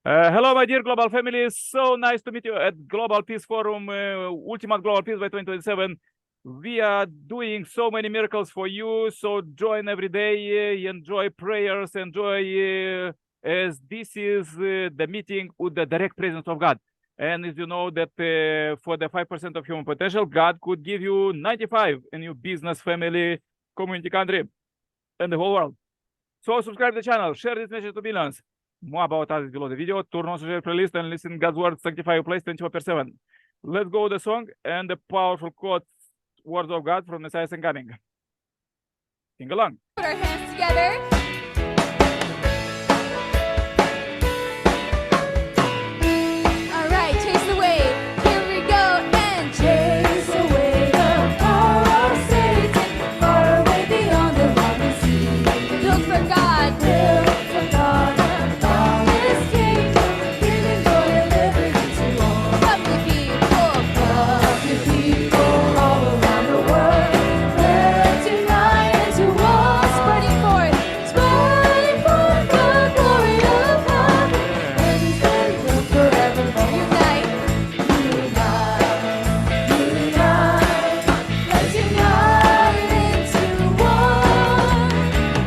Hello, my dear global family. So nice to meet you at Global Peace Forum, Ultimate Global Peace by 2027. We are doing so many miracles for you. So join every day, enjoy prayers, enjoy, as this is the meeting with the direct presence of God. And as you know that for the 5% of human potential, God could give you 95 in your business, family, community, country, and the whole world. So subscribe to the channel, share this message to billions. More about us below the video. Turn on social playlist and listen God's word, sanctify your place 24/7. Let's go with the song and the powerful quotes, words of God from Messiah and coming. Sing along. Put our hands together. All right, chase the wave. Here we go and chase away the power of Satan, far away beyond the rocky sea. Build for God, and all His kingdom, giving joy and liberty to all. Lovely people all around the world, let's unite into one, spreading forth the glory of God, and His kingdom forevermore. Unite, let's unite into one.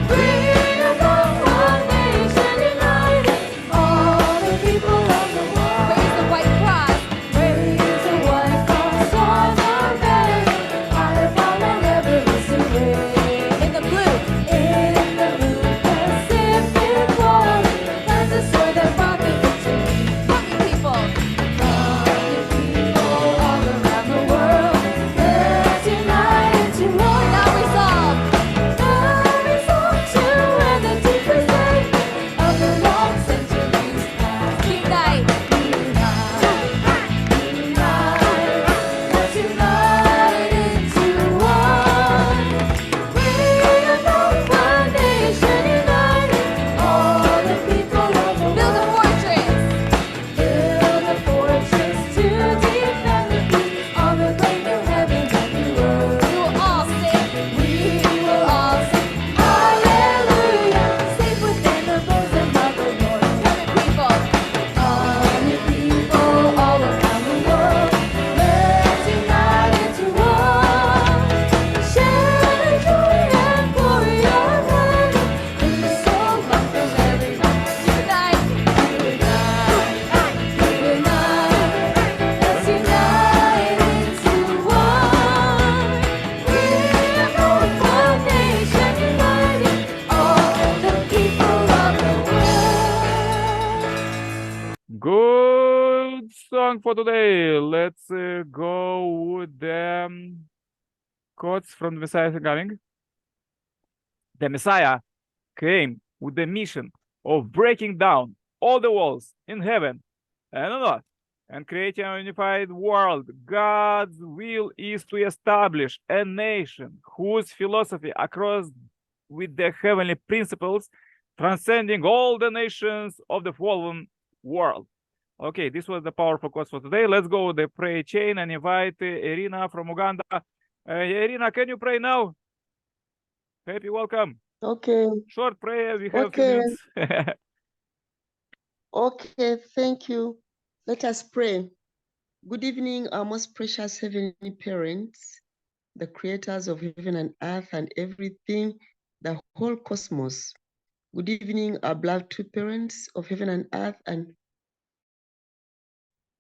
Bring about one nation united, all the people of the world. Raise the white cross, raise the white cross on the banner, high above and never lose away. In the blue Pacific water, and the sword that brought the victory. From you people all around the world, let's unite into one. Now resolve to end the deepest day of the long centuries past. Unite, let's unite into one. Bring about one nation united, all the people of the world. Build a fortress to defend the peace on the great new heaven and new earth. We will all sing, hallelujah, safe within the bosom of the Lord. Covenant people all around the world, let's unite into one. Share the joy and glory of heaven in the soul of everyone. Unite, let's unite into one. Bring about one nation united, all the people of the world. Good song for today. Let's go with the quotes from the Messiah and coming. The Messiah came with the mission of breaking down all the walls in heaven and on earth and creating a unified world. God's will is to establish a nation whose philosophy across with the heavenly principles transcending all the nations of the fallen world. Okay, this was the powerful quotes for today. Let's go with the prayer chain and invite Irina from Uganda. Irina, can you pray now? Happy welcome. Okay, Short prayer, we have few okay, minutes. okay, thank you. Let us pray. Good evening, our most precious heavenly parents, the creators of heaven and earth and everything, the whole cosmos. Good evening, our beloved two parents of heaven and earth and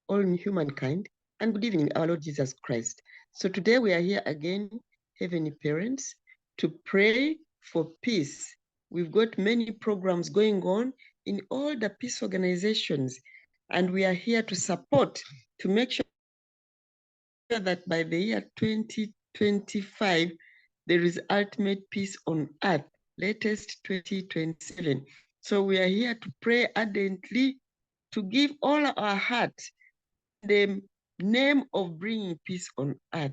all humankind. And good evening, our Lord Jesus Christ. So today we are here again, heavenly parents, to pray for peace. We've got many programs going on in all the peace organizations, and we are here to support, to make sure that by the year 2025, there is ultimate peace on earth, latest 2027. So we are here to pray ardently, to give all our heart in the name of bringing peace on earth.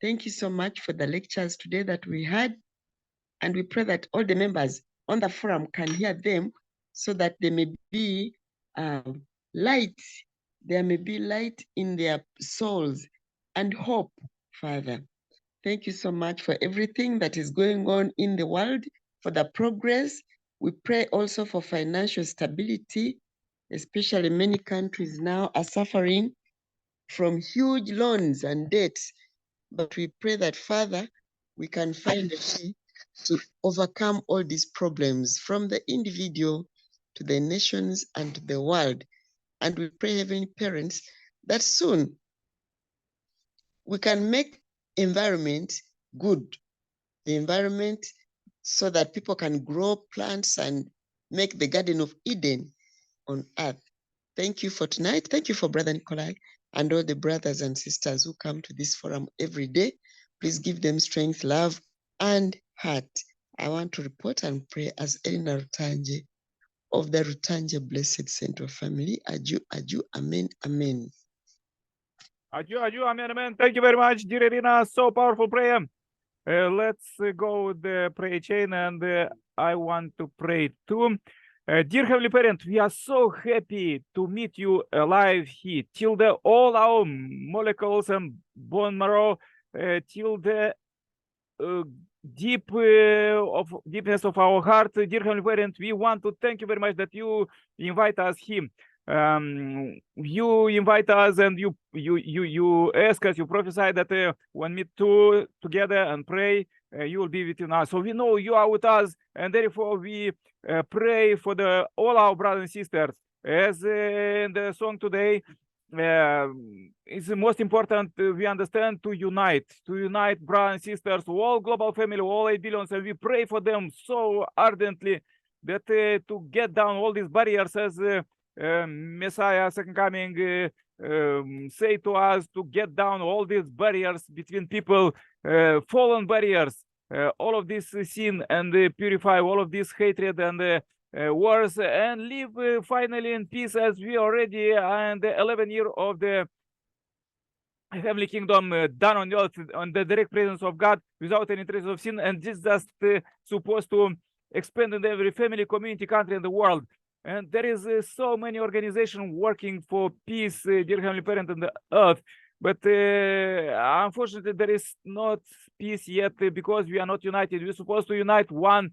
Thank you so much for the lectures today that we had, and we pray that all the members on the forum can hear them so that there may be light, there may be light in their souls and hope, Father. Thank you so much for everything that is going on in the world, for the progress. We pray also for financial stability especially many countries now are suffering from huge loans and debts. But we pray that, Father, we can find a way to overcome all these problems from the individual to the nations and to the world. And we pray, Heavenly Parents, that soon we can make environment good, the environment so that people can grow plants and make the Garden of Eden on earth. Thank you for tonight. Thank you for Brother Nikolai and all the brothers and sisters who come to this forum every day. Please give them strength, love, and heart. I want to report and pray as Elena Rutanje of the Rutanje Blessed Center family. Aju, aju, amen, amen. Aju, amen, amen. Thank you very much, dear Irina. So powerful prayer. Let's go with the prayer chain, and I want to pray too. Dear Heavenly Parent, we are so happy to meet you alive here, till all our molecules and bone marrow, till the deepness of our heart. Dear Heavenly Parent, we want to thank you very much that you invite us here. You invite us and you ask us, you prophesy that when we two together and pray, you will be within us. So we know you are with us, and therefore we pray for all our brothers and sisters. As in the song today, it's the most important, we understand, to unite brothers and sisters, all global family, all 8 billions, and we pray for them so ardently that to get down all these barriers, as Messiah, second coming, say to us, to get down all these barriers between people, fallen barriers, all of this sin, and purify all of this hatred and wars, and live finally in peace, as we already are in the 11th year of the heavenly kingdom done on earth, on the direct presence of God, without any trace of sin. And this just supposed to expand in every family, community, country in the world. And there is so many organizations working for peace, dear Heavenly Parent, on the earth. But unfortunately, there is not peace yet because we are not united. We're supposed to unite one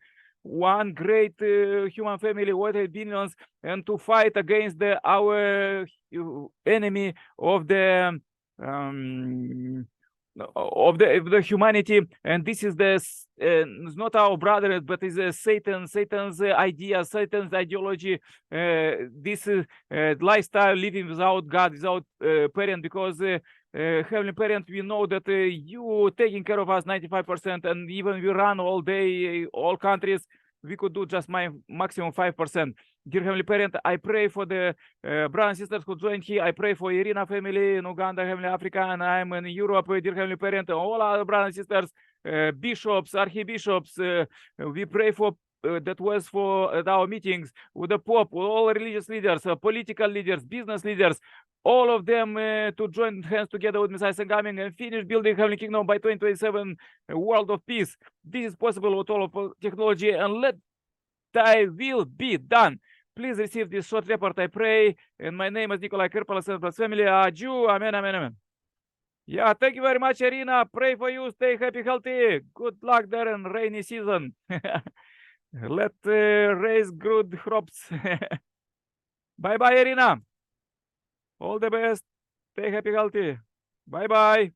great human family, what billions, and to fight against our enemy of the humanity. And this is it's not our brothers, but is Satan's idea, Satan's ideology. This is lifestyle, living without God, without parent, because Heavenly Parent, we know that you taking care of us 95%, and even we run all day, all countries, we could do just my maximum 5%. Dear Heavenly Parent, I pray for the brothers and sisters who joined here. I pray for Irina family in Uganda, Heavenly Africa, and I'm in Europe, dear Heavenly Parent, all our brothers and sisters, bishops, archbishops. We pray for that was for our meetings with the Pope, with all religious leaders, political leaders, business leaders, all of them to join hands together with Messiah coming and finish building Heavenly Kingdom by 2027, a world of peace. This is possible with all of technology, and let thy will be done. Please receive this short report, I pray. And my name is Nikolai Kirpala, family. Aju, amen, amen, amen. Yeah, thank you very much, Irina. Pray for you. Stay happy, healthy. Good luck there in rainy season. Let raise good crops. Bye-bye, Irina. All the best. Stay happy, healthy. Bye-bye.